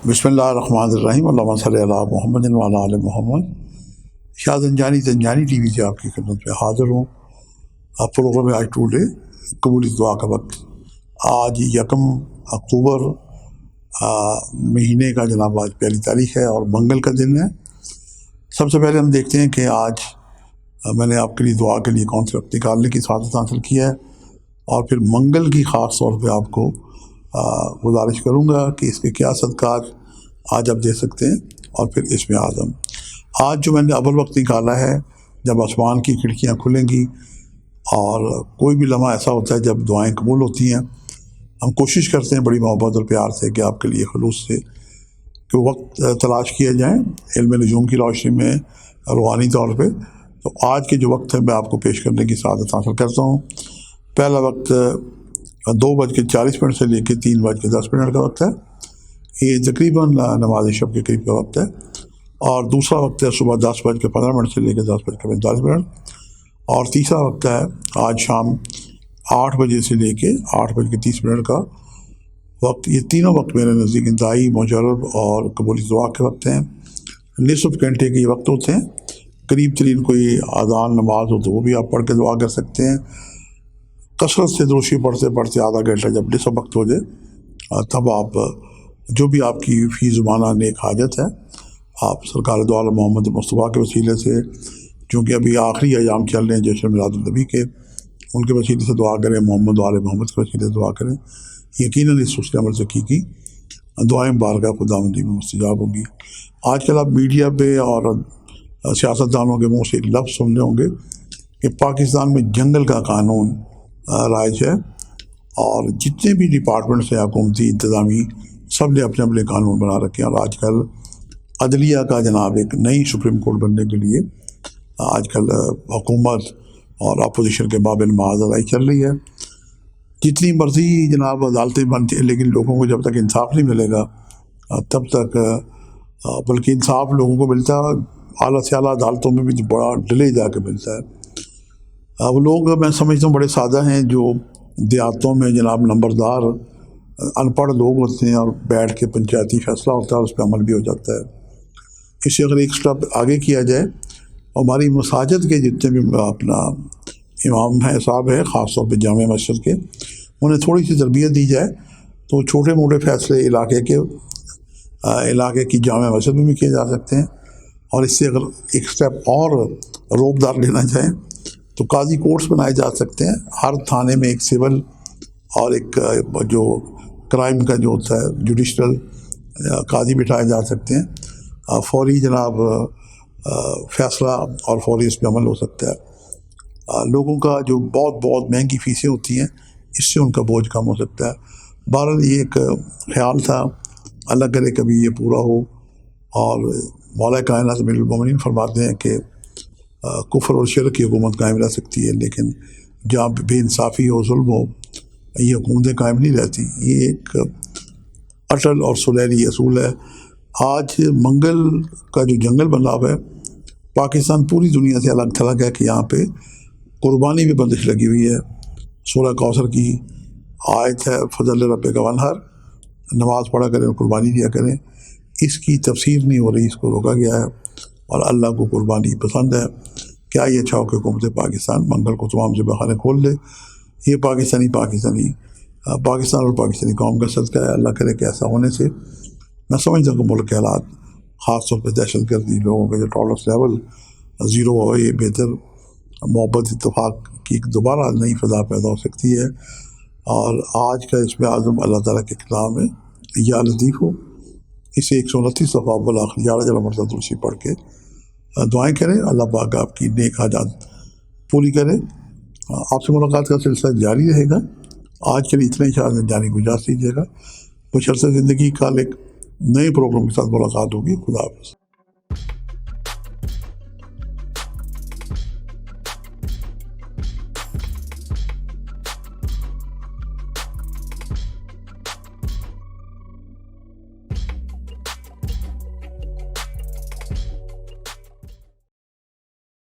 بسم اللہ الرحمن الرحیم، اللہم صلی علی محمد وعلی آل محمد۔ شاہ زنجانی ٹی وی سے آپ کی خدمت میں حاضر ہوں۔ پروگرام آج ٹوڈے قبولی دعا کا وقت۔ آج 1 اکتوبر مہینے کا جناب آج پہلی تاریخ ہے اور منگل کا دن ہے۔ سب سے پہلے ہم دیکھتے ہیں کہ آج میں نے آپ کے لیے دعا کے لیے کون سے وقت نکالنے کی سعادت حاصل کیا ہے، اور پھر منگل کی خاص طور پہ آپ کو گزارش کروں گا کہ اس کے کیا صدقات آج آپ دے سکتے ہیں، اور پھر اس میں اعظم آج جو میں نے اول وقت نکالا ہے جب آسمان کی کھڑکیاں کھلیں گی، اور کوئی بھی لمحہ ایسا ہوتا ہے جب دعائیں قبول ہوتی ہیں، ہم کوشش کرتے ہیں بڑی محبت اور پیار سے کہ آپ کے لیے خلوص سے کہ وقت تلاش کیا جائیں علم نجوم کی روشنی میں روحانی طور پہ۔ تو آج کے جو وقت ہے میں آپ کو پیش کرنے کی سعادت حاصل کرتا ہوں۔ پہلا وقت 2:40 سے لے کے 3:10 کا وقت ہے، یہ تقریباً نماز شب کے قریب کا وقت ہے۔ اور دوسرا وقت ہے صبح 10:15 سے لے کے 10:45، اور تیسرا وقت ہے آج شام 8 بجے سے لے کے 8:30 کا وقت۔ یہ تینوں وقت میرے نزدیک انتہائی مجرب اور قبولی دعا کے وقت ہیں۔ نصف گھنٹے کے یہ وقت ہوتے ہیں، قریب ترین کوئی اذان نماز ہو تو وہ بھی آپ پڑھ کے دعا کر سکتے ہیں۔ کثرت سے دروشی پڑھتے پڑھتے آدھا گھنٹہ جب نصف وقت ہو جائے تب آپ جو بھی آپ کی فی زبانہ نیک حاجت ہے آپ سرکار دو عالم محمد مصطفیٰ کے وسیلے سے، چونکہ ابھی آخری ایام چل رہے ہیں جشن میلاد النبی کے، ان کے وسیلے سے دعا کریں، محمد و آل محمد کے وسیلے سے دعا کریں۔ یقیناً اس حسن عمل سے کی دعائیں بارگاہ خداوندی میں مستجاب ہوں گی۔ آج کل آپ میڈیا پہ اور سیاستدانوں کے منہ سے ایک لفظ سننے ہوں گے کہ پاکستان میں جنگل کا قانون رائج ہے، اور جتنے بھی ڈپارٹمنٹس ہیں حکومتی انتظامی سب نے اپنے اپنے قانون بنا رکھے ہیں۔ اور آج کل عدلیہ کا جناب ایک نئی سپریم کورٹ بننے کے لیے آج کل حکومت اور اپوزیشن کے بابل معاذ چل رہی ہے۔ جتنی مرضی جناب عدالتیں بنتی ہیں، لیکن لوگوں کو جب تک انصاف نہیں ملے گا تب تک، بلکہ انصاف لوگوں کو ملتا ہے اعلیٰ سے اعلیٰ عدالتوں میں بھی بڑا ڈیلے جا کے ملتا ہے۔ وہ لوگ میں سمجھتا ہوں بڑے سادہ ہیں جو دیہاتوں میں جناب نمبردار ان پڑھ لوگ ہوتے ہیں، اور بیٹھ کے پنچایتی فیصلہ ہوتا ہے، اس پہ عمل بھی ہو جاتا ہے۔ اس سے اگر ایک سٹیپ آگے کیا جائے، ہماری مساجد کے جتنے بھی اپنا امام ہیں صاحب ہیں، خاص طور پہ جامع مسجد کے، انہیں تھوڑی سی تربیت دی جائے تو چھوٹے موٹے فیصلے علاقے کی جامع مسجد میں بھی کیے جا سکتے ہیں۔ اور اس سے اگر ایک سٹیپ اور روبدار لینا چاہیں تو قاضی کورٹس بنائے جا سکتے ہیں۔ ہر تھانے میں ایک سول اور ایک جو کرائم کا جو ہوتا ہے جوڈیشل قاضی بٹھائے جا سکتے ہیں۔ فوری جناب فیصلہ اور فوری اس پہ عمل ہو سکتا ہے۔ لوگوں کا جو بہت مہنگی فیسیں ہوتی ہیں، اس سے ان کا بوجھ کم ہو سکتا ہے۔ بہرحال یہ ایک خیال تھا، اللہ کرے کبھی یہ پورا ہو۔ اور مولا کائنات امیر المومنین فرماتے ہیں کہ کفر اور شرک کی حکومت قائم رہ سکتی ہے، لیکن جہاں بے انصافی ہو، ظلم ہو، یہ حکومتیں قائم نہیں رہتی۔ یہ ایک اٹل اور سنہری اصول ہے۔ آج منگل کا جو جنگل بنا ہوا ہے، پاکستان پوری دنیا سے الگ تھلگ ہے کہ یہاں پہ قربانی بھی بندش لگی ہوئی ہے۔ سورہ کوثر کی آیت ہے فضل ربک وانحر، نماز پڑھا کریں اور قربانی دیا کریں۔ اس کی تفسیر نہیں ہو رہی، اس کو روکا گیا ہے، اور اللہ کو قربانی پسند ہے۔ کیا یہ اچھا ہو کہ حکومت پاکستان منگل کو تمام ذبح خانے کھول دے؟ یہ پاکستان اور پاکستانی قوم کا صدقہ ہے۔ اللہ کرے کہ ایسا ہونے سے میں سمجھتا ہوں کہ ملک کے حالات، خاص طور پہ دہشت گردی، لوگوں کا جو ٹالرنس لیول 0 ہو، یہ بہتر محبت اتفاق کی ایک دوبارہ نئی فضا پیدا ہو سکتی ہے۔ اور آج کا اس میں اعظم اللہ تعالیٰ کے کلام ہے یا لطیف ہو، اسے 129 دفعہ بالآخر 11 مرتبہ درود پڑھ کے دعائیں کریں۔ اللہ پاک آپ کی نیک حاجات پوری کرے۔ آپ سے ملاقات کا سلسلہ جاری رہے گا۔ آج کے لیے اتنے ہی جانی کو اجازت دیجیے گا۔ کچھ عرصہ زندگی کا ایک نئے پروگرام کے ساتھ ملاقات ہوگی۔ خدا حافظ۔